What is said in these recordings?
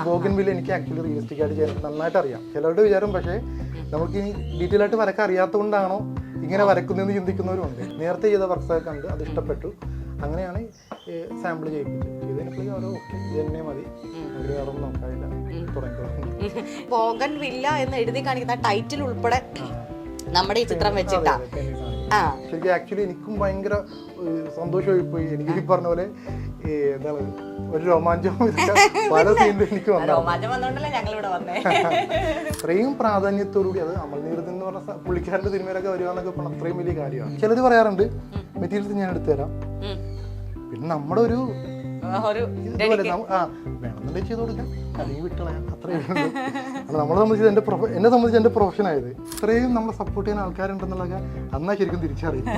Bougainvillea എനിക്ക് actually realistic ആയിട്ട് ചെയ്യാൻ നന്നായിട്ട് അറിയാം. ചിലരുടെ വിചാരം പക്ഷേ നമുക്ക് ഇനി ഡീറ്റെയിൽ ആയിട്ട് വരക്കാൻ അറിയാത്തതുകൊണ്ടാണോ ഇങ്ങനെ വരക്കുന്നതെന്ന് ചിന്തിക്കുന്നവരുണ്ട്. നേരത്തെ ചെയ്ത വർക്ക്സൊക്കെ കണ്ട് അത് ഇഷ്ടപ്പെട്ടു, അങ്ങനെയാണ് സാമ്പിൾ ചെയ്യിപ്പിച്ചത്. ഇതിനെപ്പോഴും ഓരോ ഓക്കെ ഇത് തന്നെ മതി, അവർ വേറെ ഒന്നും നോക്കാനില്ല, തുടങ്ങിക്കോളും. ബോഗൻവില്ല എന്ന് എഴുതി കാണിക്കുന്ന ടൈറ്റിൽ ഉൾപ്പെടെ നമ്മുടെ ഈ ചിത്രം വെച്ചിട്ടാ. ശരിക്കും ആക്ച്വലി എനിക്കും ഭയങ്കര സന്തോഷമായി പോയി. എനിക്ക് ഈ പറഞ്ഞ പോലെ എന്താണ് ഒരു രോമാഞ്ചം പല സീനിലും എനിക്ക് അത്രയും പ്രാധാന്യത്തോടുകൂടി. അത് അമൽനീരദ് എന്ന് പറഞ്ഞ പുള്ളിക്കാരന്റെ സിനിമയിലൊക്കെ വരുവാന്നൊക്കെ പറഞ്ഞാൽ അത്രയും വലിയ കാര്യമാണ്. ചിലർ പറയാറുണ്ട് മെറ്റീരിയൽസ് ഞാൻ എടുത്തു തരാം, പിന്നെ നമ്മുടെ ഒരു വേണമെന്നുണ്ടെങ്കിൽ ചെയ്ത് കൊടുക്കാം, അല്ലെങ്കിൽ വിട്ടളയാം, അത്രയും നമ്മളെ സംബന്ധിച്ച് എന്നെ സംബന്ധിച്ച് എൻ്റെ പ്രൊഫഷനായത്. ഇത്രയും നമ്മളെ സപ്പോർട്ട് ചെയ്യുന്ന ആൾക്കാരുണ്ടെന്നുള്ളതൊക്കെ അന്നാ ശരിക്കും തിരിച്ചറിയും.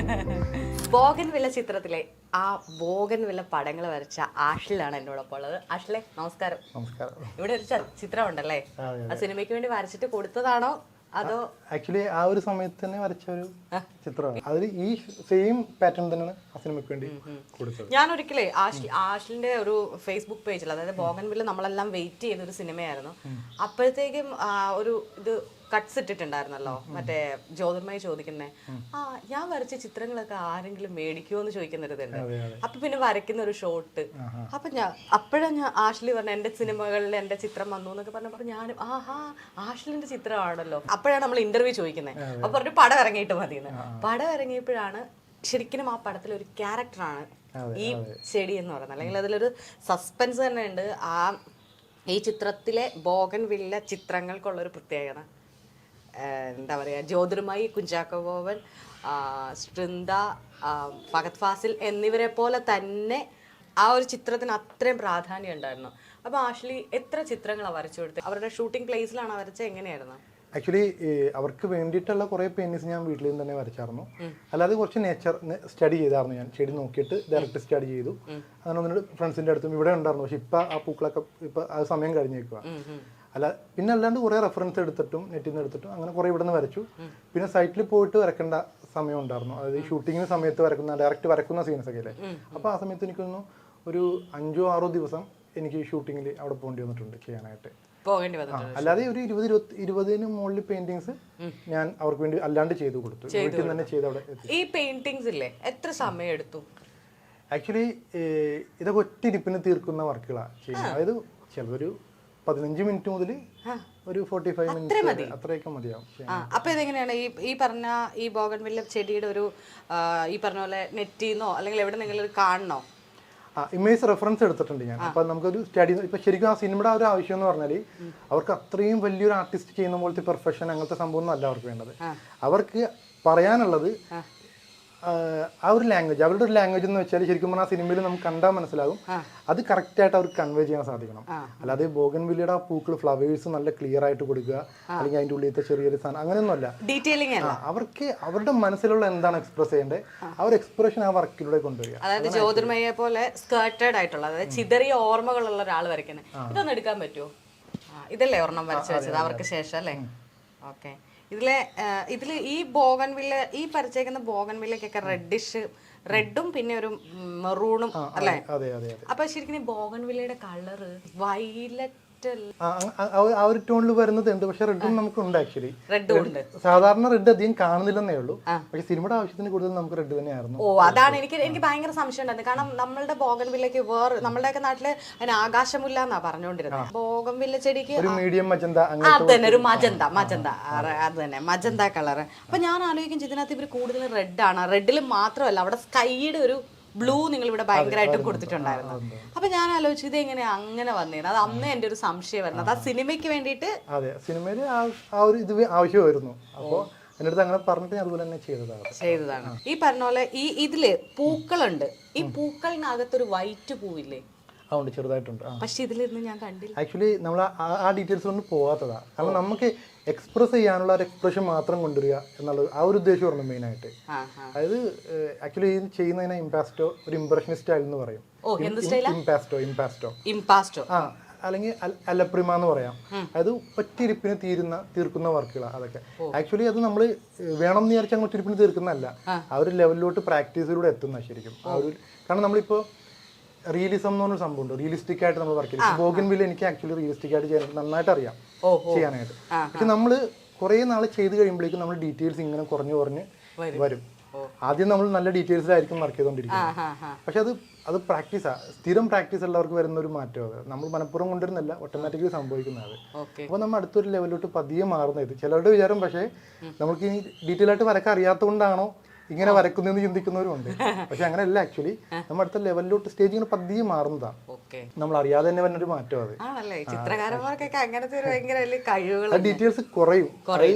ബോഗൻവില്ല ചിത്രത്തിലെ ആ ബോഗൻവില്ല പടങ്ങൾ വരച്ച ആഷിലാണ് എന്നോടൊപ്പം ഉള്ളത്. ആഷിലെ നമസ്കാരം. നമസ്കാരം. ഇവിടെ ഒരു ചിത്രമുണ്ടല്ലേ, ആ സിനിമയ്ക്ക് വേണ്ടി വരച്ചിട്ട് കൊടുത്തതാണോ അതോ? ആക്ച്വലി ആ ഒരു സമയത്ത് തന്നെ വരച്ച ഒരു ചിത്രമാണ്. അതിൽ ഈ സെയിം പാറ്റേൺ തന്നെയാണ് ആ സിനിമയ്ക്ക് വേണ്ടി കൊടുത്തത്. ഞാൻ ഒരിക്കലേ ആഷിലിന്റെ ഒരു ഫേസ്ബുക്ക് പേജിൽ, അതായത് ബോഗൻവില്ല നമ്മളെല്ലാം വെയിറ്റ് ചെയ്ത ഒരു സിനിമയായിരുന്നു. അപ്പോഴത്തേക്കും ഒരു ഇത് കട്ട്സ് ഇട്ടിട്ടുണ്ടായിരുന്നല്ലോ, മറ്റേ ജ്യോതിർമയി ചോദിക്കുന്നേ ഞാൻ വരച്ച ചിത്രങ്ങളൊക്കെ ആരെങ്കിലും മേടിക്കുമോ എന്ന് ചോദിക്കുന്നൊരിതുണ്ട്. അപ്പൊ പിന്നെ വരയ്ക്കുന്ന ഒരു ഷോട്ട്. അപ്പൊ അപ്പോഴാണ് ഞാൻ ആഷ്ലി പറഞ്ഞ എന്റെ സിനിമകളിൽ എന്റെ ചിത്രം വന്നു എന്നൊക്കെ പറഞ്ഞപ്പോൾ ഞാനും ആഷ്ലിന്റെ ചിത്രമാണല്ലോ. അപ്പോഴാണ് നമ്മൾ ഇന്റർവ്യൂ ചോദിക്കുന്നത്. അപ്പൊ പറഞ്ഞു പടം ഇറങ്ങിയിട്ട് മതിയെന്ന്. പടം ഇറങ്ങിയപ്പോഴാണ് ശരിക്കും ആ പടത്തിൽ ഒരു ക്യാരക്ടറാണ് ഈ ചെടി എന്ന് പറയുന്നത്, അല്ലെങ്കിൽ അതിലൊരു സസ്പെൻസ് തന്നെ ഉണ്ട്. ഈ ചിത്രത്തിലെ ബോഗൻവില്ല ചിത്രങ്ങൾക്കുള്ളൊരു പ്രത്യേകത എന്താ പറയുക, ജ്യോതിർമയി, കുഞ്ചാക്കോ ബോബൻ, ശൃന്ദ, ഫഹദ് ഫാസിൽ എന്നിവരെ പോലെ തന്നെ ആ ഒരു ചിത്രത്തിന് അത്രയും പ്രാധാന്യം ഉണ്ടായിരുന്നു. അപ്പോൾ ആഷ്ലി എത്ര ചിത്രങ്ങളാണ് വരച്ചു കൊടുത്തത്? അവരുടെ ഷൂട്ടിംഗ് പ്ലേസിലാണ് വരച്ചത്, എങ്ങനെയായിരുന്നു? ആക്ച്വലി അവർക്ക് വേണ്ടിയിട്ടുള്ള കുറേ പെയിന്റിങ്സ് ഞാൻ വീട്ടിൽ നിന്ന് തന്നെ വരച്ചായിരുന്നു. അല്ലാതെ കുറച്ച് നേച്ചർ സ്റ്റഡി ചെയ്തായിരുന്നു. ഞാൻ ചെടി നോക്കിയിട്ട് ഡയറക്റ്റ് സ്റ്റഡി ചെയ്തു. അങ്ങനെ ഒന്നിട്ട് ഫ്രണ്ട്സിൻ്റെ അടുത്തും ഇവിടെ ഉണ്ടായിരുന്നു. പക്ഷെ ഇപ്പം ആ പൂക്കളൊക്കെ ഇപ്പം ആ സമയം കഴിഞ്ഞേക്കുക. അല്ല പിന്നെ അല്ലാണ്ട് കുറേ റെഫറൻസ് എടുത്തിട്ടും നെറ്റിൽ നിന്ന് എടുത്തിട്ടും അങ്ങനെ കുറേ ഇവിടെ നിന്ന് വരച്ചു. പിന്നെ സൈറ്റിൽ പോയിട്ട് വരക്കേണ്ട സമയം ഉണ്ടായിരുന്നു. അതായത് ഷൂട്ടിങ്ങിന് സമയത്ത് ഡയറക്റ്റ് വരക്കുന്ന സീൻസ് ഒക്കെ അല്ലേ. അപ്പോൾ ആ സമയത്ത് എനിക്കൊന്ന് ഒരു 5-6 ദിവസം എനിക്ക് ഷൂട്ടിങ്ങിൽ അവിടെ പോകേണ്ടി വന്നിട്ടുണ്ട് ചെയ്യാനായിട്ട്. അല്ലാതെ ഒരു 20 മുകളിൽ പെയിന്റിങ്സ് ഞാൻ അവർക്ക് വേണ്ടി അല്ലാണ്ട് ചെയ്തു കൊടുത്തു. വീട്ടിൽ തന്നെ ചെയ്ത് അവിടെ. ഈ പെയിന്റിങ്സ് ഇല്ലേ എത്ര സമയം എടുത്തു? ആക്ച്വലി ഇതൊക്കെ ഒറ്റ ഇരിപ്പിന് തീർക്കുന്ന വർക്കുകളാണ് ചെയ്യുന്നത്. അതായത് ചിലതൊരു 15 മിനിറ്റ് മുതൽ ഒരു 45 മിനിറ്റ് അത്രയൊക്കെ മതിയാവും. അപ്പൊ ഇതെങ്ങനെയാണ് ഈ പറഞ്ഞ ഈ ബോഗൻവില്ല ചെടിയുടെ ഒരു ഈ പറഞ്ഞ പോലെ നെറ്റിന്നോ അല്ലെങ്കിൽ എവിടെ നിങ്ങൾ കാണണോ? ഇമേജ് റെഫറൻസ് എടുത്തിട്ടുണ്ട് ഞാൻ. അപ്പൊ നമുക്കൊരു സ്റ്റഡി ഇപ്പൊ ശരിക്കും ആ സിനിമയുടെ ആ ഒരു ആവശ്യം എന്ന് പറഞ്ഞാൽ അവർക്ക് അത്രയും വലിയൊരു ആർട്ടിസ്റ്റ് ചെയ്യുന്ന പോലത്തെ പെർഫെക്ഷൻ അങ്ങനത്തെ സംഭവം ഒന്നും അല്ല അവർക്ക് വേണ്ടത്. അവർക്ക് പറയാനുള്ളത് ആ ഒരു ലാംഗ്വേജ്, അവരുടെ ഒരു ലാംഗ്വേജ് എന്ന് വെച്ചാൽ ശരിക്കും പറഞ്ഞാൽ ആ സിനിമയിൽ നമുക്ക് കണ്ടാൽ മനസ്സിലാകും അത് കറക്റ്റ് ആയിട്ട് അവർക്ക് കൺവേ ചെയ്യാൻ സാധിക്കണം. അല്ലാതെ ബോഗൻവില്ലയുടെ ആ പൂക്കൾ ഫ്ലവേഴ്സ് നല്ല ക്ലിയർ ആയിട്ട് കൊടുക്കുക, അല്ലെങ്കിൽ അതിൻ്റെ ഉള്ളിലത്തെ ചെറിയൊരു സാധനം അങ്ങനെയൊന്നുമല്ല. അവർക്ക് അവരുടെ മനസ്സിലുള്ള എന്താണ് എക്സ്പ്രസ് ചെയ്യേണ്ടത് ആ ഒരു എക്സ്പ്രഷൻ ആ വർക്കിലൂടെ കൊണ്ടുവരിക. അതായത് ജ്യോതിർമയെ പോലെ സ്കേർട്ടഡ് ആയിട്ടുള്ള, അതായത് ചിതറിയ ഓർമ്മകളുള്ള ഒരാൾ വരയ്ക്കുന്നത്. ഇതൊന്നും എടുക്കാൻ പറ്റുമോ? ഇതല്ലേ ഒരെണ്ണം വരച്ചു വെച്ചത് അവർക്ക് ശേഷം അല്ലേ? ഓക്കെ. ഇതില് ഈ ബോഗൻവില്ല, ഈ പരിചയിക്കുന്ന ബോഗൻവില്ലക്കൊക്കെ റെഡും പിന്നെ ഒരു മെറൂണും അല്ലേ? അപ്പൊ ശരിക്കും ഈ ബോഗൻവില്ലയുടെ കളറ് വയലറ്റ് ആ ഒരു ടോണിൽ വരുന്നത് ഉണ്ട്. പക്ഷെ റെഡും നമുക്കുണ്ട്. ആക്ച്വലി സാധാരണ റെഡ് അധികം കാണുന്നില്ലെന്നേ ഉള്ളൂ. പക്ഷെ സിനിമയുടെ ആവശ്യത്തിന് കൂടുതൽ നമുക്ക് റെഡ് തന്നെയായിരുന്നു. അതാണ് എനിക്ക് ഭയങ്കര സംശയം ഉണ്ടായിരുന്നു. കാരണം നമ്മളുടെ ബോഗൻവില്ലക്ക് നമ്മളുടെയൊക്കെ നാട്ടില് അതിന് ആകാശമുല്ല എന്നാ പറഞ്ഞുകൊണ്ടിരുന്നത്. ബോഗൻവില്ല ചെടിക്ക് ഒരു മീഡിയം മജന്ത, അത് തന്നെ ഒരു മജന്ത അത് തന്നെ മജന്ത കളറ്. അപ്പൊ ഞാൻ ആലോചിക്കും ഇതിനകത്ത് ഇവർ കൂടുതൽ റെഡാണ്. റെഡിൽ മാത്രമല്ല അവിടെ സ്കൈയുടെ ഒരു ബ്ലൂ നിങ്ങൾ ഇവിടെ ഭയങ്കരമായിട്ടും കൊടുത്തിട്ടുണ്ടായിരുന്നു. അപ്പൊ ഞാൻ ആലോചിച്ചു ഇത് എങ്ങനെയാ അങ്ങനെ വന്നേന്. അത് അന്ന് എന്റെ ഒരു സംശയം വരുന്നത് ആ സിനിമയ്ക്ക് വേണ്ടിയിട്ട്. അതെ, സിനിമയിൽ ആ ഒരു ഇത് ആവശ്യമായിരുന്നു. അപ്പോൾ എൻ്റെ അടുത്ത് അങ്ങനെ പറഞ്ഞിട്ട് അതുപോലെ തന്നെ ചെയ്തതാണ്. ഈ പറഞ്ഞ പോലെ ഇതില് പൂക്കളുണ്ട്. ഈ പൂക്കളിനകത്തൊരു വൈറ്റ് പൂവില്ലേ? അതുകൊണ്ട് ചെറുതായിട്ടുണ്ട്. പക്ഷെ ഇതിലിരുന്ന് ഞാൻ കണ്ടില്ല. ആക്ച്വലി നമ്മൾ ആ ഡീറ്റെയിൽസ് ഒന്നും പോകാത്തതാ. കാരണം നമുക്ക് എക്സ്പ്രസ് ചെയ്യാനുള്ള ഒരു എക്സ്പ്രഷൻ മാത്രം കൊണ്ടുവരിക എന്നുള്ളത് ആ ഒരു ഉദ്ദേശമായിരുന്നു മെയിനായിട്ട്. അതായത് ആക്ച്വലി ഇത് ചെയ്യുന്നതിനെ ഇംപാസ്റ്റോ, ഒരു ഇംപ്രഷനിസ്റ്റ് സ്റ്റൈൽ എന്ന് പറയും. ഇംപാസ്റ്റോ അല്ലെങ്കിൽ അലപ്രിമ എന്ന് പറയാം. അതായത് ഒറ്റയിരിപ്പിന് തീർക്കുന്ന വർക്കുകളാണ് അതൊക്കെ. ആക്ച്വലി അത് നമ്മൾ വേണം എന്ന് വിചാരിച്ചാൽ അങ്ങ് ഒറ്റയിരിപ്പിന് തീർക്കുന്നതല്ല, ആ ഒരു ലെവലിലോട്ട് പ്രാക്ടീസിലൂടെ എത്തുന്ന ശരിക്കും ആ ഒരു. കാരണം നമ്മളിപ്പോൾ റിയലിസം എന്ന് പറഞ്ഞൊരു സംഭവമുണ്ട്. റിയലിസ്റ്റിക് ആയിട്ട് നമ്മൾ വർക്ക് ചെയ്യും. ബോഗൻവില്ല എനിക്ക് ആക്ച്വലി റിയലിസ്റ്റിക് ആയിട്ട് ചെയ്യാൻ നന്നായിട്ട് അറിയാം ചെയ്യാനായിട്ട്. പക്ഷെ നമ്മൾ കുറേ നാൾ ചെയ്ത് കഴിയുമ്പോഴേക്കും നമ്മൾ ഡീറ്റെയിൽസ് ഇങ്ങനെ കുറഞ്ഞ് വരും. ആദ്യം നമ്മൾ നല്ല ഡീറ്റെയിൽസിലായിരിക്കും വർക്ക് ചെയ്തുകൊണ്ടിരിക്കുന്നത്. പക്ഷെ അത് പ്രാക്ടീസാണ്, സ്ഥിരം പ്രാക്ടീസ് ഉള്ളവർക്ക് വരുന്ന ഒരു മാറ്റം. അത് നമ്മൾ മനഃപൂർവ്വം കൊണ്ടുവരുന്നില്ല, ഓട്ടോമാറ്റിക്കലി സംഭവിക്കുന്നത്. അപ്പോൾ നമ്മൾ അടുത്തൊരു ലെവലിലോട്ട് പതിയെ മാറുന്നത്. ചിലരുടെ വിചാരം പക്ഷേ നമുക്ക് ഇനി ഡീറ്റെയിൽ ആയിട്ട് വരക്കാൻ അറിയാത്തതുകൊണ്ടാണോ ഇങ്ങനെ വരക്കുന്നതെന്ന് ചിന്തിക്കുന്നവരുണ്ട്. പക്ഷെ അങ്ങനെയല്ല, ആക്ച്വലി നമ്മൾ അടുത്ത ലെവലിലോട്ട് സ്റ്റേജ് ഇങ്ങനെ പതിയെ മാറുന്നതാണ്. നമ്മൾ അറിയാതെ തന്നെ വരുന്നൊരു മാറ്റം. അത് ഡീറ്റെയിൽസ് കുറയും.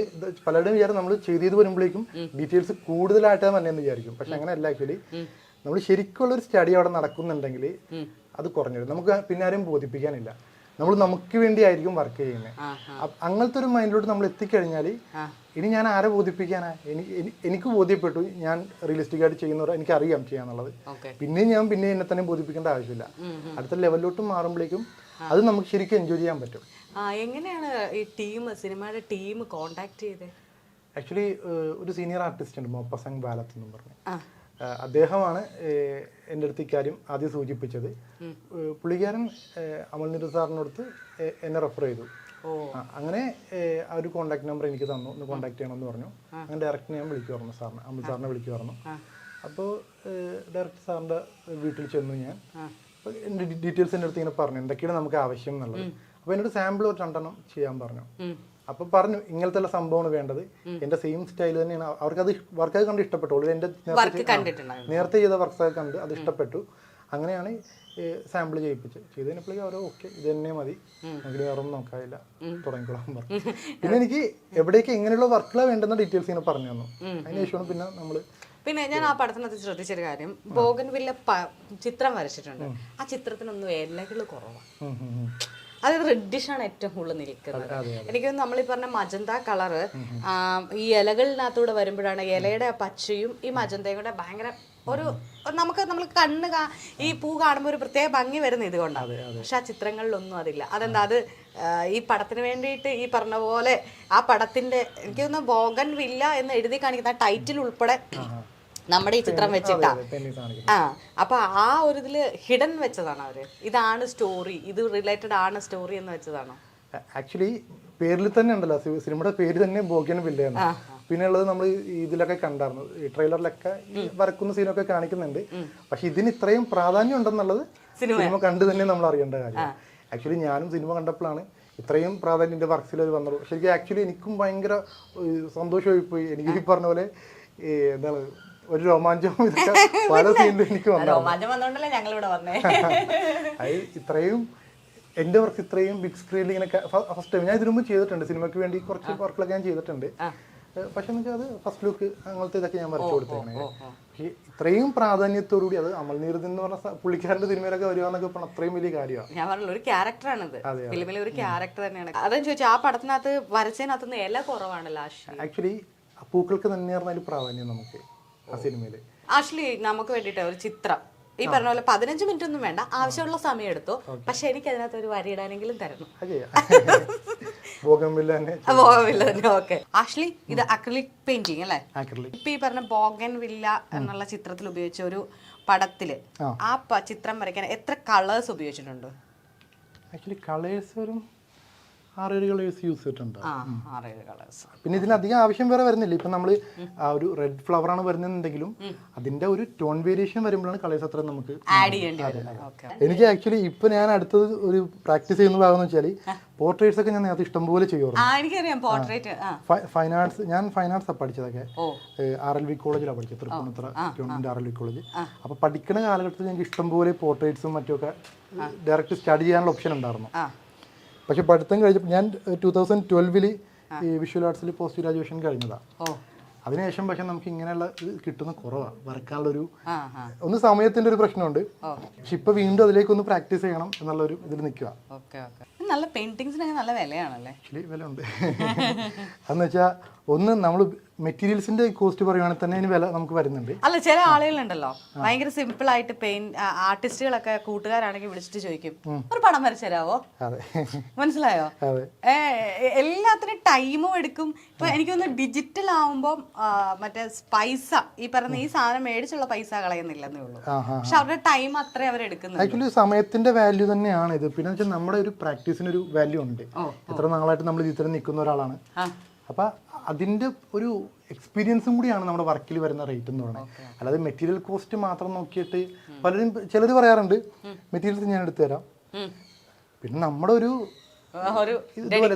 പലരുടെയും വിചാരം നമ്മൾ ചെയ്ത് വരുമ്പോഴേക്കും ഡീറ്റെയിൽസ് കൂടുതലായിട്ടാണ് തന്നെ എന്ന് വിചാരിക്കും. പക്ഷെ അങ്ങനെയല്ല, ആക്ച്വലി നമ്മൾ ശരിക്കുള്ള ഒരു സ്റ്റഡി അവിടെ നടക്കുന്നുണ്ടെങ്കിൽ അത് കുറഞ്ഞു വരും. നമുക്ക് പിന്നെ ആരും ബോധിപ്പിക്കാനില്ല, നമ്മൾ നമുക്ക് വേണ്ടി ആയിരിക്കും വർക്ക് ചെയ്യുന്നത്. അങ്ങനത്തെ ഒരു മൈൻഡിലോട്ട് നമ്മൾ എത്തിക്കഴിഞ്ഞാൽ ഇനി ഞാൻ ആരെ ബോധിപ്പിക്കാനാ? എനിക്ക് ബോധ്യപ്പെട്ടു, ഞാൻ റിയലിസ്റ്റിക് ആയിട്ട് ചെയ്യുന്നവരെ എനിക്ക് അറിയാം ചെയ്യാന്നുള്ളത്. പിന്നെ എന്നെ തന്നെ ബോധിപ്പിക്കേണ്ട ആവശ്യമില്ല. അടുത്ത ലെവലിലോട്ട് മാറുമ്പോഴേക്കും അത് നമുക്ക് ശരിക്കും എൻജോയ് ചെയ്യാൻ പറ്റും. എങ്ങനെയാണ് ഈ ടീം, സിനിമയുടെ ടീം കോണ്ടാക്ട് ചെയ്തത്? ആക്ച്വലി ഒരു സീനിയർ ആർട്ടിസ്റ്റ് ഉണ്ട്, മോപ്പസംഗ് ബാലത്ത് എന്നും പറഞ്ഞു. അദ്ദേഹമാണ് എൻ്റെ അടുത്ത് ഇക്കാര്യം ആദ്യം സൂചിപ്പിച്ചത്. പുള്ളിക്കാരൻ അമൽനീർ സാറിനടുത്ത് എന്നെ റെഫർ ചെയ്തു. അങ്ങനെ ആ ഒരു കോൺടാക്ട് നമ്പർ എനിക്ക് തന്നു, ഒന്ന് കോൺടാക്ട് ചെയ്യണമെന്ന് പറഞ്ഞു. അങ്ങനെ ഡയറക്റ്റ് ഞാൻ വിളിച്ചു പറഞ്ഞു സാറിനെ, അമൽ സാറിനെ വിളിച്ചു പറഞ്ഞു. അപ്പോൾ ഡയറക്റ്റ് സാറിൻ്റെ വീട്ടിൽ ചെന്നു ഞാൻ. അപ്പോൾ എൻ്റെ ഡീറ്റെയിൽസ് എൻ്റെ അടുത്ത് ഇങ്ങനെ പറഞ്ഞു എന്തൊക്കെയാണ് നമുക്ക് ആവശ്യം എന്നുള്ളത്. അപ്പോൾ എന്നോട് സാമ്പിൾ ഒരു 2 ചെയ്യാൻ പറഞ്ഞു. അപ്പോൾ പറഞ്ഞു ഇങ്ങനത്തെ സംഭവമാണ് വേണ്ടത്, എൻ്റെ സെയിം സ്റ്റൈൽ തന്നെയാണ്. അവർക്കത് വർക്കൊക്കെ കണ്ട് ഇഷ്ടപ്പെട്ടു. എൻ്റെ നേരത്തെ ചെയ്ത വർക്ക്സൊക്കെ കണ്ട് അത് ഇഷ്ടപ്പെട്ടു. അങ്ങനെയാണ് സാമ്പിൾ ചെയ്ത് കഴിഞ്ഞപ്പോഴേക്കും അവരോ ഓക്കെ ഇത് തന്നെ മതി, നമുക്ക് വേറെ ഒന്നും നോക്കാനില്ല, തുടങ്ങിക്കോളാൻ പറഞ്ഞു. പിന്നെ എനിക്ക് എവിടേക്ക് എങ്ങനെയുള്ള വർക്കുകളാണ് വേണ്ടുന്ന ഡീറ്റെയിൽസ് ഇങ്ങനെ പറഞ്ഞു തന്നു. അതിനുശേഷമാണ് പിന്നെ ഞാൻ ആ പടത്തിനകത്ത് ശ്രദ്ധിച്ചൊരു കാര്യം, ബോഗൻവില്ല ചിത്രം വരച്ചിട്ടുണ്ട്. ആ ചിത്രത്തിനൊന്നും ഇലകൾ കുറവാണ്. അത് റെഡിഷാണ് ഏറ്റവും കൂടുതൽ നിൽക്കുന്നത്. എനിക്ക് നമ്മളീ പറഞ്ഞ മജന്ത കളറ് ഈ ഇലകളിനകത്തൂടെ വരുമ്പോഴാണ് ഇലയുടെ പച്ചയും ഈ മജന്തയും കൂടെ ഭയങ്കര ഒരു നമ്മൾ ഈ പൂ കാണുമ്പോൾ ഒരു പ്രത്യേക ഭംഗി വരുന്ന ഇതുകൊണ്ടാണ്. പക്ഷെ ആ ചിത്രങ്ങളിലൊന്നും അതില്ല. അതെന്താ? അത് ഈ പടത്തിന് വേണ്ടിയിട്ട് ഈ പറഞ്ഞ പോലെ ആ പടത്തിന്റെ എനിക്ക് തോന്നുന്നു ബോഗൻവില്ല എന്ന് എഴുതി കാണിക്കുന്ന ടൈറ്റിൽ ഉൾപ്പെടെ നമ്മുടെ ഈ ചിത്രം വെച്ചിട്ടാ. അപ്പൊ ആ ഒരു ഇതില് ഹിഡൻ വെച്ചതാണോ അവര്? ഇതാണ് സ്റ്റോറി, ഇത് റിലേറ്റഡ് ആണ് സ്റ്റോറി എന്ന് വെച്ചതാണോ? ആക്ച്വലി പേരിൽ തന്നെ ഉണ്ടല്ലോ, സിനിമയുടെ പേര് തന്നെ ബോഗൻവില്ല ആണ്. പിന്നെ ഉള്ളത് നമ്മൾ ഇതിലൊക്കെ കണ്ടായിരുന്നു, ഈ ട്രെയിലറിലൊക്കെ വരക്കുന്ന സീനൊക്കെ കാണിക്കുന്നുണ്ട്. പക്ഷെ ഇതിന് ഇത്രയും പ്രാധാന്യം ഉണ്ടെന്നുള്ളത് സിനിമ കണ്ടു തന്നെ നമ്മൾ അറിയേണ്ട കാര്യം. ആക്ച്വലി ഞാനും സിനിമ കണ്ടപ്പോഴാണ് ഇത്രയും പ്രാധാന്യം എൻ്റെ വർക്ക്സിൽ അത് വന്നത്. ശരിക്കും ആക്ച്വലി എനിക്കും ഭയങ്കര സന്തോഷമായി പോയി. എനിക്ക് ഈ പറഞ്ഞ പോലെ എന്താണ് ഒരു രോമാഞ്ചം ഇതൊക്കെ പല സീനിലും എനിക്ക് വന്നു. ഇത്രയും എൻ്റെ വർക്ക് ഇത്രയും ബിഗ് സ്ക്രീനിൽ ഇങ്ങനെ ഫസ്റ്റ് ടൈം ഞാൻ ഇതിനു മുമ്പ് ചെയ്തിട്ടുണ്ട്, സിനിമയ്ക്ക് വേണ്ടി കുറച്ച് വർക്കുകളൊക്കെ ഞാൻ ചെയ്തിട്ടുണ്ട്. പക്ഷെ എന്ന് അത് ഫസ്റ്റ് ലുക്ക് അങ്ങനത്തെ ഇതൊക്കെ ഞാൻ വരച്ചു കൊടുത്തേനെ. പക്ഷേ ഇത്രയും പ്രാധാന്യത്തോടുകൂടി അത് അമൽനീർ എന്ന് പറഞ്ഞ പുള്ളിക്കാരന്റെ സിനിമയിലൊക്കെ വരുവാന്നൊക്കെ പറഞ്ഞാൽ അത്രയും വലിയ കാര്യമാണ്. ഞാൻ പറഞ്ഞ ഒരു ക്യാരക്ടറാണിത്, ഫിലിമിലെ ഒരു ക്യാരക്ടർ തന്നെയാണ്. അതെന്ന് ചോദിച്ചാൽ ആ പടത്തിനകത്ത് വരച്ചതിനകത്തുനിന്ന് ഇല കുറവാണല്ലോ. ആക്ച്വലി പൂക്കൾക്ക് തന്നെയായിരുന്നു അതിൽ പ്രാധാന്യം നമുക്ക് ആ സിനിമയില്. ആക്ച്വലി നമുക്ക് വേണ്ടിയിട്ട് ഒരു ചിത്രം ഈ പറഞ്ഞ പോലെ 15 മിനിറ്റ് ഒന്നും വേണ്ട, ആവശ്യമുള്ള സമയം എടുത്തു. പക്ഷെ എനിക്ക് അതിനകത്ത് ഒരു വരി ഇടാനെങ്കിലും തരണം. ആഷ്ലി, ഇത് അക്രിലിക് പെയിന്റിംഗ് അല്ലേ? ഇപ്പൊ ഈ പറഞ്ഞ ബോഗൻവില്ല എന്നുള്ള ചിത്രത്തിൽ ഉപയോഗിച്ച ഒരു പടത്തില് ആ ചിത്രം വരയ്ക്കാൻ എത്ര കളേഴ്സ് ഉപയോഗിച്ചിട്ടുണ്ട്? ആക്ച്വലി കളേഴ്സ് ഒരു 6-7 കളേഴ്സ് യൂസ് ചെയ്തിട്ടുണ്ട്. 6-7 കളേഴ്സ്. പിന്നെ ഇതിനധികം ആവശ്യം വേറെ വരുന്നില്ല. ഇപ്പം നമ്മൾ ആ ഒരു റെഡ് ഫ്ലവർ ആണ് വരുന്നുണ്ടെങ്കിലും അതിന്റെ ഒരു ടോൺ വേരിയേഷൻ വരുമ്പോഴാണ് കളേഴ്സ് അത്ര നമുക്ക് ആഡ് ചെയ്യേണ്ടി വരുന്നത്. എനിക്ക് ആക്ച്വലി ഇപ്പൊ ഞാൻ അടുത്തത് ഒരു പ്രാക്ടീസ് ചെയ്യുന്ന ഭാഗം എന്ന് വെച്ചാൽ പോർട്രേറ്റ്സ് ഒക്കെ ഞാൻ നേരത്തെ ഇഷ്ടംപോലെ ചെയ്യുമായിരുന്നു. ഫൈൻ ആർട്സ്, ഞാൻ ഫൈൻ ആർട്സ് പഠിച്ചതൊക്കെ RLV കോളേജിലാണ് പഠിച്ചത്, തൃപ്പൂണിത്തുറ ഗവൺമെന്റ് RLV കോളേജ്. അപ്പൊ പഠിക്കുന്ന കാലഘട്ടത്തിൽ എനിക്ക് ഇഷ്ടംപോലെ പോർട്രേറ്റ്സും മറ്റുമൊക്കെ ഡയറക്റ്റ് സ്റ്റഡി ചെയ്യാനുള്ള ഓപ്ഷൻ ഉണ്ടായിരുന്നു. പക്ഷെ പഠിത്തം കഴിഞ്ഞപ്പോൾ ഞാൻ 2012 ഈ വിഷ്വൽ ആർട്സിൽ പോസ്റ്റ് ഗ്രാജുവേഷൻ കഴിഞ്ഞതാണ്. അതിനുശേഷം പക്ഷെ നമുക്ക് ഇങ്ങനെയുള്ള ഇത് കിട്ടുന്ന കുറവാണ്, വരക്കാനുള്ളൊരു ഒന്ന് സമയത്തിന്റെ ഒരു പ്രശ്നമുണ്ട്. പക്ഷെ ഇപ്പൊ വീണ്ടും അതിലേക്കൊന്ന് പ്രാക്ടീസ് ചെയ്യണം എന്നുള്ളൊരു ഇതിൽ നിൽക്കുക. നല്ല പെയിന്റിങ്സിനൊക്കെ നല്ല വിലയാണല്ലേ? ആക്ച്വലി വില ഉണ്ട്. അതെന്ന് വെച്ചാൽ ഒന്ന് നമ്മൾ മെറ്റീരിയൽസിന്റെ കോസ്റ്റ് പറയുവാണെങ്കിൽ തന്നെ അതിന് വില നമുക്ക് വരുന്നുണ്ട്. അല്ല, ചില ആളുകളുണ്ടല്ലോ ഭയങ്കര സിമ്പിൾ ആയിട്ട് ആർട്ടിസ്റ്റുകളൊക്കെ കൂട്ടുകാരാണെങ്കിൽ വിളിച്ചിട്ട് ചോദിക്കും ഒരു പടം വരച്ചു തരാവോ. മനസ്സിലായോ? എല്ലാത്തിനും ടൈമും എടുക്കും. ഇപ്പൊ എനിക്കൊന്ന് ഡിജിറ്റൽ ആവുമ്പോൾ മറ്റേ പൈസ ഈ പറഞ്ഞ ഈ സാധനം മേടിച്ചുള്ള പൈസ കളയുന്നില്ലെന്നേ ഉള്ളൂ. പക്ഷെ അവരുടെ ടൈം അത്രേ അവരെടുക്കുന്നത്. ആക്ച്വലി സമയത്തിന്റെ വാല്യൂ തന്നെയാണ് ഇത്. പിന്നെ വെച്ചാൽ നമ്മുടെ ഒരു പ്രാക്ടീസിനൊരു വാല്യൂ ഉണ്ട്. എത്ര നാളായിട്ട് നമ്മൾ ഇതിൽ നിൽക്കുന്ന ഒരാളാണ്. അപ്പൊ അതിന്റെ ഒരു എക്സ്പീരിയൻസും കൂടിയാണ് നമ്മുടെ വർക്കിൽ വരുന്ന റേറ്റ് എന്ന് പറയുന്നത്. അല്ലാതെ മെറ്റീരിയൽ കോസ്റ്റ് മാത്രം നോക്കിയിട്ട് പലരും ചിലർ പറയാറുണ്ട് മെറ്റീരിയൽസ് ഞാൻ എടുത്തു തരാം, പിന്നെ നമ്മുടെ ഒരു ഇതുപോലെ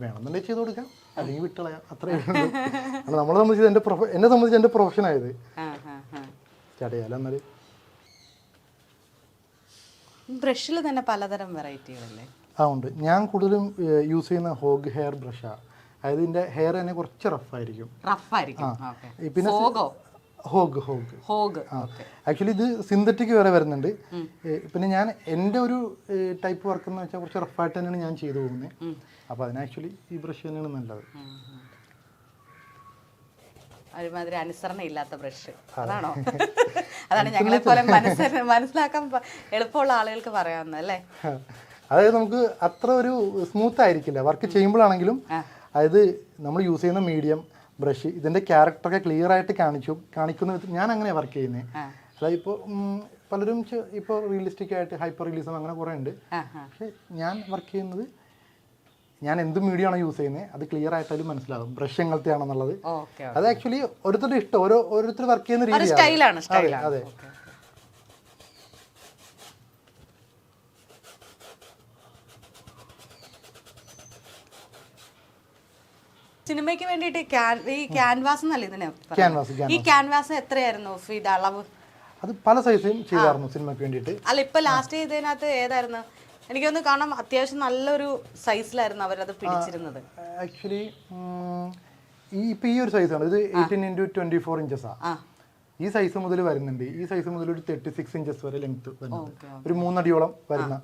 വേണമെന്നുണ്ടെങ്കിൽ ചെയ്ത് കൊടുക്കാം, അല്ലെങ്കിൽ വിട്ടളയാം, അത്രയേ ഉള്ളൂ. നമ്മളെ സംബന്ധിച്ച് എന്നെ സംബന്ധിച്ച് എൻ്റെ പ്രൊഫഷൻ ആയത് സ്റ്റാർട്ട് ചെയ്യാലോ. എന്നാല് ബ്രഷിൽ തന്നെ പലതരം വെറൈറ്റികളല്ലേ? ഉണ്ട്. ഞാൻ കൂടുതലും യൂസ് ചെയ്യുന്ന ഹോഗ് ഹെയർ ബ്രഷാണ്. അതായത് ഇതിന്റെ ഹെയർ തന്നെ കുറച്ച് റഫായിരിക്കും. പിന്നെ ഹോഗ് ആക്ച്വലി ഇത് സിന്തറ്റിക് വേറെ വരുന്നുണ്ട്. പിന്നെ ഞാൻ എൻ്റെ ഒരു ടൈപ്പ് വർക്ക് എന്ന് വെച്ചാൽ കുറച്ച് റഫായിട്ട് തന്നെയാണ് ഞാൻ ചെയ്തു പോകുന്നത്. അപ്പോൾ അതിന് ആക്ച്വലി ഈ ബ്രഷ് തന്നെയാണ് നല്ലത്. ഒരുമാതിരി അനുസരണ ഇല്ലാത്ത ബ്രഷ് അതാണോ? അതാണ് ഞങ്ങളെ പോലെ മനസ്സിലാക്കാൻ എളുപ്പമുള്ള ആളുകൾക്ക് പറയാവുന്നത് അല്ലേ? അതായത് നമുക്ക് അത്ര ഒരു സ്മൂത്ത് ആയിരിക്കില്ല വർക്ക് ചെയ്യുമ്പോഴാണെങ്കിലും. അതായത് നമ്മൾ യൂസ് ചെയ്യുന്ന മീഡിയം ബ്രഷ് ഇതിൻ്റെ ക്യാരക്ടറൊക്കെ ക്ലിയർ ആയിട്ട് കാണിക്കുന്ന ഞാൻ അങ്ങനെ വർക്ക് ചെയ്യുന്നത്. അതായത് ഇപ്പോൾ പലരും ഇപ്പോൾ റിയലിസ്റ്റിക് ആയിട്ട് ഹൈപ്പർ റിയലിസം അങ്ങനെ കുറേ ഉണ്ട്. പക്ഷെ ഞാൻ വർക്ക് ചെയ്യുന്നത് ഞാൻ എന്ത് മീഡിയം ആണോ യൂസ് ചെയ്യുന്നത് അത് ക്ലിയർ ആയിട്ടാലും മനസ്സിലാകും ബ്രഷ് എങ്ങനത്തെ ആണെന്നുള്ളത്. അത് ആക്ച്വലി ഓരോരുത്തരുടെ ഇഷ്ടം, ഓരോരുത്തർ വർക്ക് ചെയ്യുന്ന രീതിയാണ്. അതെ. സിനിമയ്ക്ക് വേണ്ടിയിട്ട് ഈ ക്യാൻവാസ് എന്നല്ലേ ഇതിനെ? ഈ ക്യാൻവാസ് എത്രയായിരുന്നു ഫീഡ് അളവ്? അത് പല സൈസും ചെയ്തായിരുന്നു സിനിമയ്ക്ക് വേണ്ടിയിട്ട്. അല്ല, ഇപ്പൊ ലാസ്റ്റ് ചെയ്തതിനകത്ത് ഏതായിരുന്നു? എനിക്കൊന്ന് കാണാം, അത്യാവശ്യം നല്ലൊരു സൈസിലായിരുന്നു അവരത് പിടിച്ചിരുന്നത്. ആക്ച്വലി ഇപ്പൊ ഈ ഒരു സൈസാണ് ഇത് 18x24 ഇഞ്ചസാണ്. ഈ സൈസ് മുതൽ വരുന്നുണ്ട്. ഈ സൈസ് മുതൽ ഒരു 36 ഇഞ്ചസ് വരെ ലെങ്ത് വരുന്നുണ്ട്. ഒരു 3 അടിയോളം വരുന്ന.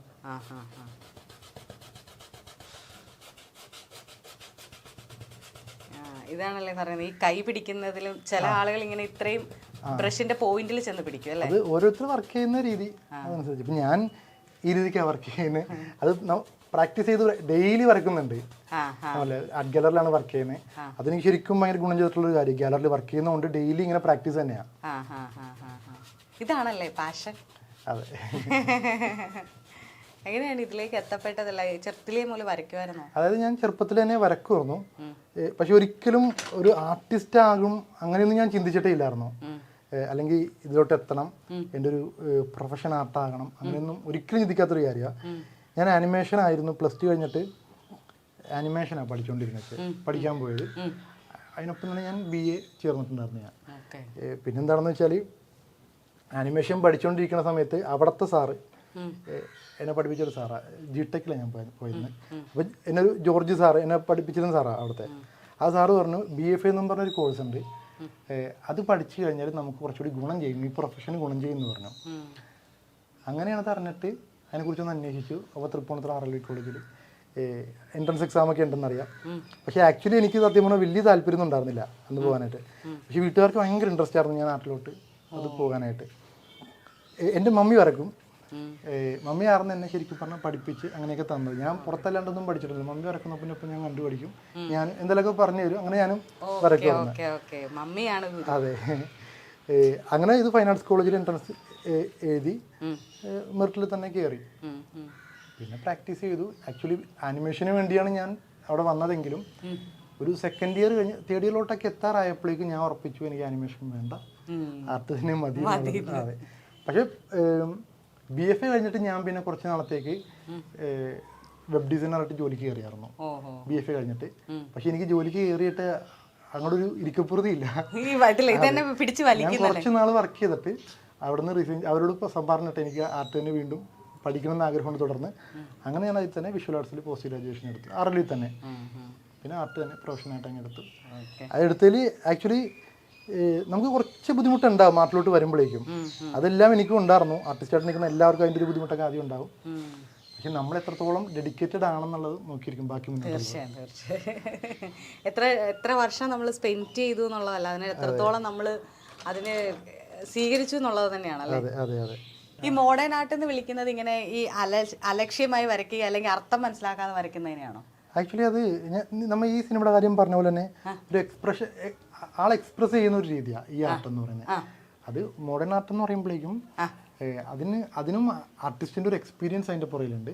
ഇതാണല്ലേ പറയുന്നത്, ഈ കൈ പിടിക്കുന്നതിലും ചില ആളുകൾ ഇങ്ങനെ ഇത്രയും ബ്രഷിന്റെ പോയിന്റിൽ ചെന്ന് പിടിക്കും അല്ലേ? അത് ഓരോരുത്തർ വർക്ക് ചെയ്യുന്ന രീതി അതനുസരിച്ച്. ഇപ്പൊ ഞാൻ ഈ രീതിക്കാണ് വർക്ക് ചെയ്യുന്നത്. അത് പ്രാക്ടീസ് ചെയ്ത് ഡെയിലി വരക്കുന്നുണ്ട്. ആർട്ട് ഗാലറിയിലാണ് വർക്ക് ചെയ്യുന്നത്. അതെനിക്ക് ശരിക്കും ഭയങ്കര ഗുണം ചെയ്തിട്ടുള്ളൊരു കാര്യം. ഗാലറിയിൽ വർക്ക് ചെയ്യുന്നതുകൊണ്ട് ഡെയിലി ഇങ്ങനെ പ്രാക്ടീസ് തന്നെയാണ്. ഇതാണല്ലേ പാഷൻ? അതെ. എങ്ങനെയാണ് ഇതിലേക്ക് എത്തപ്പെട്ടതല്ല? ചെറുപ്പത്തിലേ മുതൽ വരയ്ക്കുമായിരുന്നോ? അതായത് ഞാൻ ചെറുപ്പത്തിൽ തന്നെ വരക്കുമായിരുന്നു. പക്ഷെ ഒരിക്കലും ഒരു ആർട്ടിസ്റ്റ് ആകും അങ്ങനെയൊന്നും ഞാൻ ചിന്തിച്ചിട്ടേ ഇല്ലായിരുന്നു. അല്ലെങ്കിൽ ഇതിലോട്ട് എത്തണം, എൻ്റെ ഒരു പ്രൊഫഷൻ ആർട്ടാകണം, അങ്ങനെയൊന്നും ഒരിക്കലും ചിന്തിക്കാത്തൊരു കാര്യമാണ്. ഞാൻ ആനിമേഷൻ ആയിരുന്നു. +2 കഴിഞ്ഞിട്ട് ആനിമേഷനാണ് പഠിച്ചുകൊണ്ടിരുന്നത്, പഠിക്കാൻ പോയത്. അതിനൊപ്പം തന്നെ ഞാൻ BA ചേർന്നിട്ടുണ്ടായിരുന്നു ഞാൻ. പിന്നെന്താണെന്ന് വെച്ചാൽ ആനിമേഷൻ പഠിച്ചുകൊണ്ടിരിക്കുന്ന സമയത്ത് അവിടുത്തെ സാറ് എന്നെ പഠിപ്പിച്ചൊരു സാറാണ്. ജിടെക്കിലാണ് ഞാൻ പോയിരുന്നത്. അപ്പോൾ എന്നൊരു ജോർജ് സാറ് എന്നെ പഠിപ്പിച്ചിരുന്ന സാറാണ് അവിടുത്തെ. ആ സാറ് പറഞ്ഞു BFA എന്നും പറഞ്ഞൊരു കോഴ്സ് ഉണ്ട്, അത് പഠിച്ചു കഴിഞ്ഞാൽ നമുക്ക് കുറച്ചുകൂടി ഗുണം ചെയ്യും, ഈ പ്രൊഫഷന് ഗുണം ചെയ്യുമെന്ന് പറഞ്ഞു. അങ്ങനെയാണ് അത് അറിഞ്ഞിട്ട് അതിനെക്കുറിച്ചൊന്ന് അന്വേഷിച്ചു. അപ്പോൾ തൃപ്പൂണിത്തുറ RLV കോളേജിൽ എൻട്രൻസ് എക്സാമൊക്കെ ഉണ്ടെന്നറിയാം. പക്ഷേ ആക്ച്വലി എനിക്ക് സത്യം പറഞ്ഞാൽ വലിയ താല്പര്യമൊന്നും ഉണ്ടായിരുന്നില്ല അന്ന് പോകാനായിട്ട്. പക്ഷേ വീട്ടുകാർക്ക് ഭയങ്കര ഇൻട്രസ്റ്റ് ആയിരുന്നു ഞാൻ നാട്ടിലോട്ട് അത് പോകാനായിട്ട്. എൻ്റെ മമ്മി വരക്കും. മമ്മി ആർന്ന് എന്നെ ശരിക്കും പറഞ്ഞാൽ പഠിപ്പിച്ച് അങ്ങനെയൊക്കെ തന്നത്. ഞാൻ പുറത്തല്ലാണ്ടൊന്നും പഠിച്ചിട്ടില്ല. മമ്മി വരക്കുന്നപ്പോൾ ഞാൻ കണ്ടുപഠിക്കും. ഞാൻ എന്തെങ്കിലുമൊക്കെ പറഞ്ഞു തരും. അങ്ങനെ ഞാനും വരക്കുമായിരുന്നു. അതെ. അങ്ങനെ ഇത് ഫൈൻ ആർട്സ് കോളേജിൽ എൻട്രൻസ് എഴുതി മെറിറ്റിൽ തന്നെ കയറി. പിന്നെ പ്രാക്ടീസ് ചെയ്തു. ആക്ച്വലി ആനിമേഷന് വേണ്ടിയാണ് ഞാൻ അവിടെ വന്നതെങ്കിലും ഒരു സെക്കൻഡ് ഇയർ കഴിഞ്ഞ് തേർഡ് ഇയറിലോട്ടൊക്കെ എത്താറായപ്പോഴേക്കും ഞാൻ ഉറപ്പിച്ചു എനിക്ക് ആനിമേഷൻ വേണ്ട, ആർട്ട് തന്നെ മതി. അതെ. പക്ഷേ BFA കഴിഞ്ഞിട്ട് ഞാൻ പിന്നെ കുറച്ച് നാളത്തേക്ക് വെബ് ഡിസൈനറായിട്ട് ജോലിക്ക് കയറിയായിരുന്നു BFA കഴിഞ്ഞിട്ട്. പക്ഷെ എനിക്ക് ജോലിക്ക് കയറിയിട്ട് അങ്ങോട്ടൊരു ഇരിക്കപ്പുറതിയില്ല. ഞാൻ കുറച്ച് നാൾ വർക്ക് ചെയ്തിട്ട് അവിടുന്ന് റിസൈൻ അവരോട് പറഞ്ഞിട്ട് എനിക്ക് ആർട്ട് തന്നെ വീണ്ടും പഠിക്കണമെന്ന് ആഗ്രഹം തുടർന്ന് അങ്ങനെ ഞാൻ അതിൽ തന്നെ വിഷ്വൽ ആർട്സിൽ പോസ്റ്റ് ഗ്രാജുവേഷൻ എടുത്തു RLV തന്നെ. പിന്നെ ആർട്ട് തന്നെ പ്രൊഫഷനായിട്ട് അങ്ങ് എടുത്തു. അതെടുത്തതിൽ ആക്ച്വലി നമുക്ക് കുറച്ച് ബുദ്ധിമുട്ടുണ്ടാവും നാട്ടിലോട്ട് വരുമ്പോഴേക്കും. അതെല്ലാം എനിക്കും ഉണ്ടായിരുന്നു. ആർട്ടിസ്റ്റായിട്ട് നിൽക്കുന്ന എല്ലാവർക്കും അതിൻ്റെ ഒരു ബുദ്ധിമുട്ടൊക്കെ ആദ്യം ഉണ്ടാവും. പക്ഷെ നമ്മൾ എത്രത്തോളം ഡെഡിക്കേറ്റഡ് ആണെന്നുള്ളത് നോക്കിയിരിക്കും ബാക്കി മുന്നോട്ട്. തീർച്ചയായും എത്ര വർഷം നമ്മൾ സ്പെൻഡ് ചെയ്തു എന്നുള്ളതല്ല, അതിന് എത്രത്തോളം നമ്മൾ അതിനെ സ്വീകരിച്ചു എന്നുള്ളത് തന്നെയാണല്ലേ. അതെ അതെ അതെ. ഈ മോഡേൺ ആർട്ട് എന്ന് വിളിക്കുന്നത് ഇങ്ങനെ ഈ അലക്ഷ്യമായി വരയ്ക്കുക അല്ലെങ്കിൽ അർത്ഥം മനസ്സിലാക്കാതെ വരയ്ക്കുന്നതിനെയാണോ? ആക്ച്വലി അത് നമ്മൾ ഈ സിനിമയുടെ കാര്യം പറഞ്ഞ പോലെ തന്നെ ഒരു എക്സ്പ്രഷൻ, ആൾ എക്സ്പ്രസ് ചെയ്യുന്ന ഒരു രീതിയാണ് ഈ ആർട്ട് എന്ന് പറയുന്നത്. അത് മോഡേൺ ആർട്ട് എന്ന് പറയുമ്പോഴേക്കും അതിനും ആർട്ടിസ്റ്റിന്റെ ഒരു എക്സ്പീരിയൻസ് അതിന്റെ പുറകിലുണ്ട്.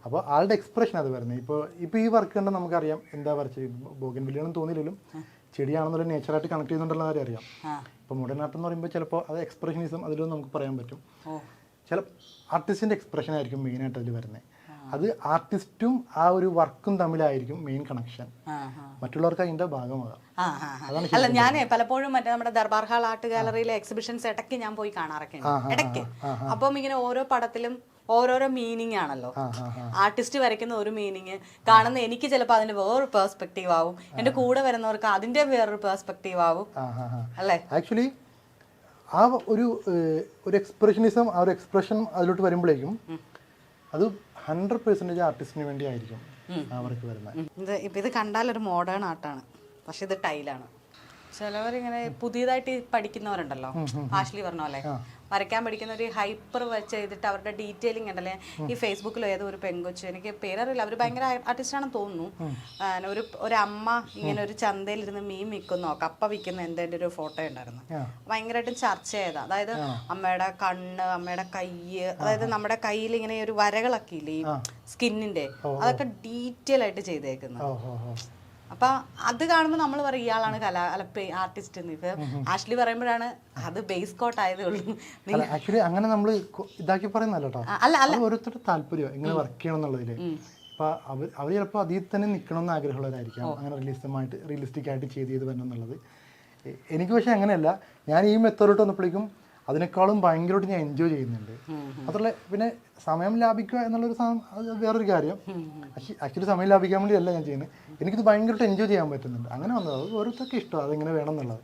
അപ്പോൾ ആളുടെ എക്സ്പ്രഷൻ അത് വരുന്നത്. ഇപ്പോൾ ഈ വർക്ക് കണ്ട് നമുക്കറിയാം എന്താ വരച്ചത്, ബോഗൻവില്ലയാണെന്ന് തോന്നിയില്ലെങ്കിലും ചെടിയാണെന്നുള്ള നേച്ചറായിട്ട് കണക്ട് ചെയ്യുന്നുണ്ടെന്ന കാര്യം അറിയാം. ഇപ്പോൾ മോഡേൺ ആർട്ട് എന്ന് പറയുമ്പോൾ ചിലപ്പോൾ അത് എക്സ്പ്രഷനിസം അതിലൊന്നും നമുക്ക് പറയാൻ പറ്റും. ചില ആർട്ടിസ്റ്റിന്റെ എക്സ്പ്രഷൻ ആയിരിക്കും മെയിനായിട്ട് അതിൽ വരുന്നത്. അത് ആർട്ടിസ്റ്റും ആ ഒരു വർക്കും തമ്മിലായിരിക്കും മെയിൻ കണക്ഷൻ. മറ്റുള്ളവർക്ക് അതിന്റെ ഭാഗമാകാം. അല്ല, ഞാൻ പലപ്പോഴും മറ്റേ നമ്മുടെ ദർബാർ ഹാൾ ആർട്ട് ഗാലറിയിലെ എക്സിബിഷൻസ് ഇടയ്ക്ക് ഞാൻ പോയി കാണാറൊക്കെ ഉണ്ട് ഇടയ്ക്ക്. അപ്പം ഇങ്ങനെ ഓരോ പടത്തിലും ഓരോരോ മീനിങ് ആണല്ലോ. ആർട്ടിസ്റ്റ് വരയ്ക്കുന്ന ഒരു മീനിങ് കാണുന്ന എനിക്ക് ചിലപ്പോൾ അതിന്റെ വേറൊരു പെർസ്പെക്റ്റീവ് ആവും, എന്റെ കൂടെ വരുന്നവർക്ക് അതിന്റെ വേറൊരു പെർസ്പെക്റ്റീവ് ആവും അല്ലേ. ആക്ച്വലി ആ ഒരു എക്സ്പ്രഷനിസം, ആ ഒരു എക്സ്പ്രഷൻ അതിലോട്ട് വരുമ്പോഴേക്കും അത് 100% ആർട്ടിസ്റ്റിന് വേണ്ടി ആയിരിക്കും അവർക്ക് വരുന്നത്. ഇത് കണ്ടാലൊരു മോഡേൺ ആർട്ടാണ്, പക്ഷെ ഇത് ടൈലാണ്. ചിലവരിങ്ങനെ പുതിയതായിട്ട് പഠിക്കുന്നവരുണ്ടല്ലോ, ആഷ്ലി പറഞ്ഞ പോലെ വരയ്ക്കാൻ പഠിക്കുന്ന ഒരു ഹൈപ്പർ വെച്ച് ചെയ്തിട്ട് അവരുടെ ഡീറ്റെയിലിംഗ് ഉണ്ടല്ലേ. ഈ ഫേസ്ബുക്കിലോ ഏതോ ഒരു പെങ്കൊച്ച്, എനിക്ക് പേരറിയില്ല, അവർ ഭയങ്കര ആർട്ടിസ്റ്റാണെന്ന് തോന്നുന്നു. ഒരു അമ്മ ഇങ്ങനെ ഒരു ചന്തയിലിരുന്ന് മീൻ വിൽക്കുന്നോ കപ്പ വിൽക്കുന്ന എന്തെങ്കിലും ഒരു ഫോട്ടോ ഉണ്ടായിരുന്നു. ഭയങ്കരമായിട്ടും ചർച്ച ചെയ്താ. അതായത് അമ്മയുടെ കണ്ണ്, അമ്മയുടെ കൈ, അതായത് നമ്മുടെ കയ്യിൽ ഇങ്ങനെ ഒരു വരകളൊക്കെ ഇല്ലേ ഈ സ്കിന്നിന്റെ, അതൊക്കെ ഡീറ്റെയിൽ ആയിട്ട് ചെയ്തേക്കുന്നു. അപ്പൊ അത് കാണുമ്പോൾ നമ്മൾ പറയും ഇയാളാണ് ആർട്ടിസ്റ്റ് എന്ന്. ഇപ്പൊ ആഷ്ലി പറയുമ്പോഴാണ് അത് ബേസ് കോട്ട് ആയതേ ഉള്ളൂ. ആക്ച്വലി അങ്ങനെ നമ്മൾ ഇതാക്കി പറയുന്നല്ലോ കേട്ടോ. ഓരോരുത്തരുടെ താല്പര്യം എങ്ങനെ വർക്ക് ചെയ്യണം എന്നുള്ളതില്. ഇപ്പൊ അവർ ചിലപ്പോൾ അതിൽ തന്നെ നിൽക്കണം എന്ന് ആഗ്രഹമുള്ളവരായിരിക്കാം, അങ്ങനെ റിയലിസ്റ്റിക് ആയിട്ട് ചെയ്ത് വരണം എന്നുള്ളത്. എനിക്ക് പക്ഷെ അങ്ങനെയല്ല. ഞാൻ ഈ മെത്തേഡോട്ട് വന്നപ്പോഴേക്കും അതിനേക്കാളും ഭയങ്കരമായിട്ട് ഞാൻ എൻജോയ് ചെയ്യുന്നുണ്ട്. മാത്രമല്ല പിന്നെ സമയം ലാഭിക്കുക എന്നുള്ളൊരു സാധനം, അത് വേറൊരു കാര്യം. ആക്ച്വലി സമയം ലാഭിക്കാൻ വേണ്ടിയല്ല ഞാൻ ചെയ്യുന്നത്, എനിക്കിത് ഭയങ്കരമായിട്ട് എൻജോയ് ചെയ്യാൻ പറ്റുന്നുണ്ട്. അങ്ങനെ വന്നത് അത് ഓരോരുത്തർക്ക് ഇഷ്ടം അതെങ്ങനെ വേണം എന്നുള്ളത്.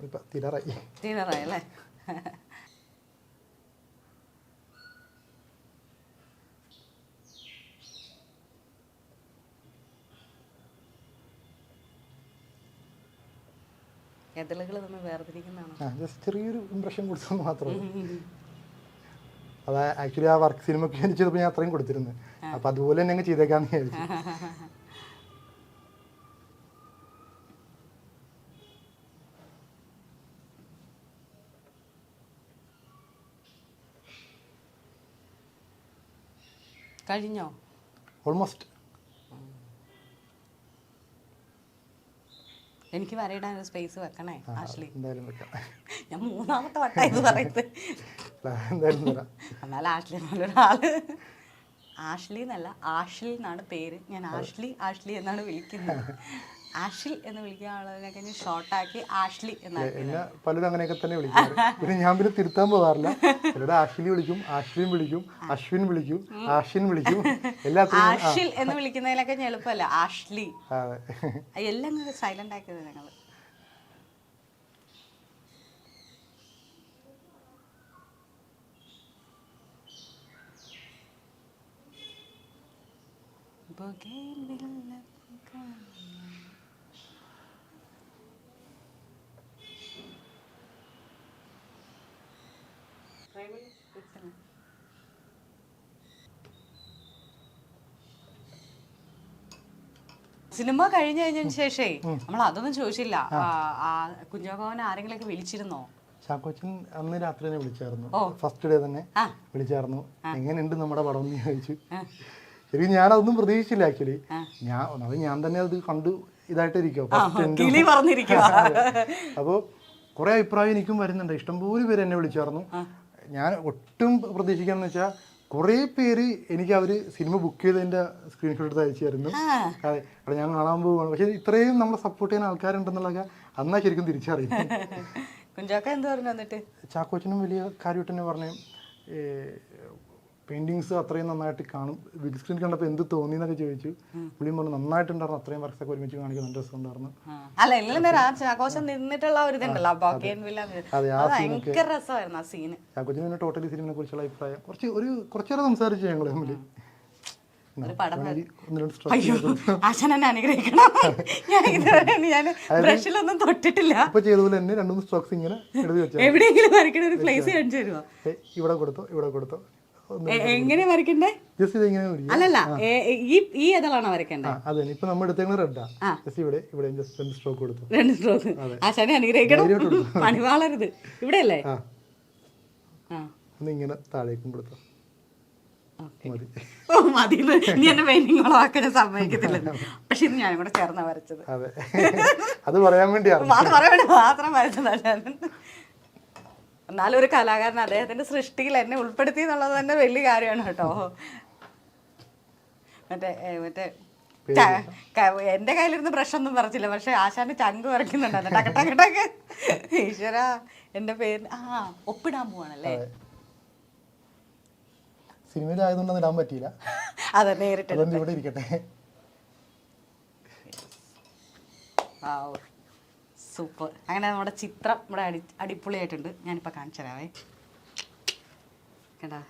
ഇപ്പം തീരാറായി അല്ലേ. ചെറിയൊരു ഇംപ്രഷൻ കൊടുത്തെന്ന് മാത്രമേ. അത് ആക്ച്വലി ആ വർക്ക് സിനിമയ്ക്ക് വേണ്ടി ചെയ്തപ്പോൾ ഞാൻ അത്രയും കൊടുത്തിരുന്നു. അപ്പം അതുപോലെ തന്നെ അങ്ങ് ചെയ്തേക്കാന്ന് വിചാരിച്ചു. കഴിഞ്ഞോ? ഓൾമോസ്റ്റ്. എനിക്ക് വരയിടാൻ ഒരു സ്പേസ് വെക്കണേ ആഷ്ലി. എന്തായാലും വെക്കാം. ഞാൻ 3ാമത്തെ വട്ടം ഇത് പറയുന്നത്. എന്നാൽ ആഷ്ലി നല്ലൊരാള്. ആഷ്ലി എന്നല്ല, ആഷിൽ എന്നാണ് പേര്. ഞാൻ ആഷ്ലി എന്നാണ് വിളിക്കുന്നത്. ആഷിൽ എന്ന് വിളിക്കുന്ന ആളെ കഴിഞ്ഞ് ഷോർട്ടാക്കി ആഷ്ലി എന്നാണ്. പലരും അങ്ങനെയൊക്കെ തന്നെ വിളിക്കും. പിന്നെ ഞാൻ പിന്നെ തിരുത്താൻ പോകാറില്ല. ചിലരുടെ ആഷ്ലി വിളിക്കും, ആഷ്ലിൻ വിളിക്കും, അശ്വിൻ വിളിക്കും, ആഷിൻ വിളിക്കും. ആഷിൽ എന്ന് വിളിക്കുന്നതിലൊക്കെ എളുപ്പമല്ല ആഷ്ലി. എല്ലാം സൈലന്റ് ആക്കിയത് ഞങ്ങള്. സിനിമ കഴിഞ്ഞു കഴിഞ്ഞതിന് ശേഷേ നമ്മൾ അതൊന്നും ചോദിച്ചില്ല. കുഞ്ചാക്കോനെ ആരെങ്കിലും വിളിച്ചിരുന്നോ? ചാക്കോച്ചൻ അന്ന് രാത്രി തന്നെ വിളിച്ചായിരുന്നു. ഫസ്റ്റ് ഡേ തന്നെ വിളിച്ചായിരുന്നു. എങ്ങനെയുണ്ട് നമ്മുടെ പടം എന്ന് ചോദിച്ചു. ശരി, ഞാനതൊന്നും പ്രതീക്ഷിച്ചില്ല. ആക്ച്വലി ഞാൻ തന്നെ അത് കണ്ടു ഇതായിട്ടിരിക്കും. അപ്പോൾ കുറെ അഭിപ്രായം എനിക്കും വരുന്നുണ്ട്. ഇഷ്ടംപോലെ പേര് എന്നെ വിളിച്ചായിരുന്നു. ഞാൻ ഒട്ടും പ്രതീക്ഷിക്കാന്ന് വെച്ചാൽ കുറേ പേര് എനിക്ക് അവര് സിനിമ ബുക്ക് ചെയ്തതിന്റെ സ്ക്രീൻഷോട്ട് എടുത്ത് അയച്ചായിരുന്നു. അതെ, അവിടെ ഞാൻ കാണാൻ പോവുകയാണ്. പക്ഷെ ഇത്രയും നമ്മളെ സപ്പോർട്ട് ചെയ്യുന്ന ആൾക്കാരുണ്ടെന്നുള്ളതൊക്കെ അന്നാ ശരിക്കും തിരിച്ചറിയും. കുഞ്ചാക്ക എന്ത് പറഞ്ഞു? എന്നിട്ട് ചാക്കോച്ചനും വലിയ കാര്യമായിട്ട് തന്നെ പറഞ്ഞു, പെയിന്റിങ്സ് അത്രയും നന്നായിട്ട് കാണും. ബിഗ് സ്ക്രീൻ കണ്ടപ്പോൾ എന്ത് തോന്നി എന്നൊക്കെ ചോദിച്ചു. പുള്ളിയും പറഞ്ഞു നന്നായിട്ടുണ്ടായിരുന്നു, അത്രയും വർഷമൊക്കെ ഒരുമിച്ച് കാണിക്കാൻ നല്ല രസമുണ്ടായിരുന്നു. അല്ല എല്ലാം ആഘോഷം നിന്നിട്ടുള്ള ഒരു ഇതുണ്ടല്ലോ ഭയങ്കര രസമായിരുന്നു ആ സീന്. ചാക്കോച്ചന് പിന്നെ ടോട്ടലി സിനിമയെ കുറിച്ചുള്ള അഭിപ്രായം കുറച്ചേറെ സംസാരിച്ചു ഞങ്ങൾ തമ്മിൽ. അയ്യോ ആശാൻ എന്നെ അനുഗ്രഹിക്കണം, ഞാൻ ബ്രഷിലൊന്നും തൊട്ടിട്ടില്ല. ഇപ്പൊ ചെയ്തതുപോലെ തന്നെ 2-3 സ്ട്രോക്സ് ഇങ്ങനെ എഴുതി വെച്ചാൽ എവിടെയെങ്കിലും വരയ്ക്കണ ഒരു പ്ലേസ് കാണിച്ചു തരുമോ? ഇവിടെ കൊടുത്തോ എങ്ങനെ വരയ്ക്കണ്ടേ? ജസ്റ്റ് ഇത് ഇങ്ങനെ അല്ലല്ല ഈ ഏതാണോ വരയ്ക്കണ്ടേ? അതെ, ഇപ്പൊ നമ്മൾ എടുത്തേക്കുന്ന റെഡാ. ജസ്റ്റ് ഇവിടെ ജസ്റ്റ് 2 സ്ട്രോക്ക് കൊടുത്തു. 2 സ്ട്രോക്ക്. ആശാനെ അനുഗ്രഹിക്കണം, പണി വാളരുത്. ഇവിടെ അല്ലേ? ഇങ്ങനെ താഴേക്കും കൊടുത്തു. മതി, നീ എന്നെ പെയിന്റിങ്ങോളാക്കാൻ സമ്മതിക്കത്തില്ല. പക്ഷെ ഇത് ഞാനും കൂടെ ചേർന്നാ വരച്ചത്. അതെ, അത് പറയാൻ വേണ്ടിയാണ് മാത്രം വരച്ചതല്ല. എന്നാലും ഒരു കലാകാരൻ അദ്ദേഹത്തിന്റെ സൃഷ്ടിയിൽ എന്നെ ഉൾപ്പെടുത്തി എന്നുള്ളത് തന്നെ വലിയ കാര്യമാണ് കേട്ടോ. മറ്റേ എന്റെ കയ്യിലിരുന്ന് ബ്രഷൊന്നും പറിച്ചില്ല, പക്ഷെ ആശാന്റെ ചങ്ക് പറിക്കുന്നുണ്ടായിരുന്നു. ടക്കട്ടക്കട്ടക്ക് ഈശ്വര, എന്റെ പേര് ഒപ്പിടാൻ പോവാണല്ലേ? സിനിമയിലായതുകൊണ്ടൊന്നും ഇടാൻ പറ്റിയില്ല. അതെ, നേരിട്ട് ഇവിടെ ഇരിക്കട്ടെ. സൂപ്പർ. അങ്ങനെ നമ്മുടെ ചിത്രം ഇവിടെ അടിപൊളിയായിട്ടുണ്ട്. ഞാനിപ്പോൾ കാണിച്ചു തരാവേ. കേട്ടാ,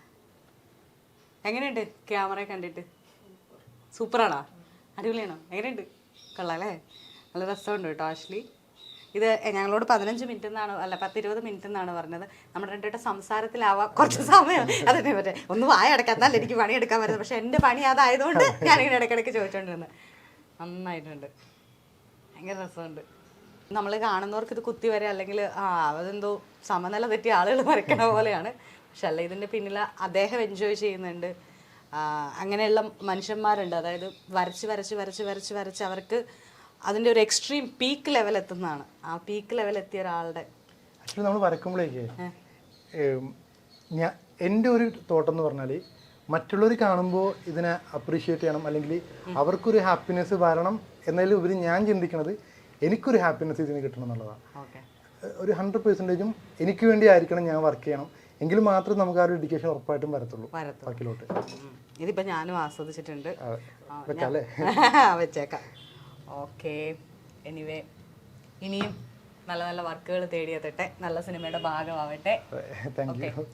എങ്ങനെയുണ്ട് ക്യാമറ കണ്ടിട്ട്? സൂപ്പറാണോ? അടിപൊളിയാണോ? എങ്ങനെയുണ്ട്? കൊള്ളാല്ലേ? നല്ല രസമുണ്ട് കേട്ടോ. ആഷ്ലി ഇത് ഞങ്ങളോട് 15 മിനിറ്റ് എന്നാണ്, അല്ല 10-20 മിനിറ്റ് എന്നാണ് പറഞ്ഞത്. നമ്മുടെ രണ്ടുപേരുടെ സംസാരത്തിലാവാം കുറച്ച് സമയം. അതന്നെ പറ്റേ ഒന്ന് വായ അടക്കാം, എന്നാലും എനിക്ക് പണിയെടുക്കാൻ പറ്റുന്നത്. പക്ഷെ എൻ്റെ പണി അതായതുകൊണ്ട് ഞാനിങ്ങനെ ഇടയ്ക്കിടയ്ക്ക് ചോദിച്ചുകൊണ്ടിരുന്നത്. നന്നായിട്ടുണ്ട്, ഭയങ്കര രസമുണ്ട്. നമ്മൾ കാണുന്നവർക്ക് ഇത് കുത്തി വരെ അല്ലെങ്കിൽ അതെന്തോ സമനില തെറ്റിയ ആളുകൾ വരയ്ക്കണ പോലെയാണ്. പക്ഷെ അല്ല, ഇതിൻ്റെ പിന്നിൽ അദ്ദേഹം എൻജോയ് ചെയ്യുന്നുണ്ട്. അങ്ങനെയുള്ള മനുഷ്യന്മാരുണ്ട്, അതായത് വരച്ച് അവർക്ക് അതിൻ്റെ ഒരു എക്സ്ട്രീം പീക്ക് ലെവൽ എത്തുന്നതാണ്. ആ പീക്ക് ലെവൽ എത്തിയ ഒരാളുടെ ആക്ച്വലി നമ്മൾ വരക്കുമ്പോഴേക്ക് എൻ്റെ ഒരു തോട്ടം എന്ന് പറഞ്ഞാൽ മറ്റുള്ളവർ കാണുമ്പോൾ ഇതിനെ അപ്രീഷിയേറ്റ് ചെയ്യണം, അല്ലെങ്കിൽ അവർക്കൊരു ഹാപ്പിനെസ് വരണം എന്നതിൽ ഉപരി ഞാൻ ചിന്തിക്കുന്നത് എനിക്കൊരു ഹാപ്പിനെസ് ഇതിന് കിട്ടണം എന്നുള്ളതാണ്. ഒരു 100% എനിക്ക് വേണ്ടി ആയിരിക്കണം ഞാൻ വർക്ക് ചെയ്യണം, എങ്കിൽ മാത്രമേ നമുക്ക് ആ ഒരു ഡെഡിക്കേഷൻ ഉറപ്പായിട്ടും വരത്തുള്ളൂ ബാക്കിലോട്ട്. ഇതിപ്പോൾ ഞാനും ആസ്വദിച്ചിട്ടുണ്ട്. വെച്ചേക്കാം. ഓക്കെ, എനിവേ ഇനിയും നല്ല നല്ല വർക്കുകൾ തേടിയെത്തട്ടെ, നല്ല സിനിമയുടെ ഭാഗമാവട്ടെ. Thank you.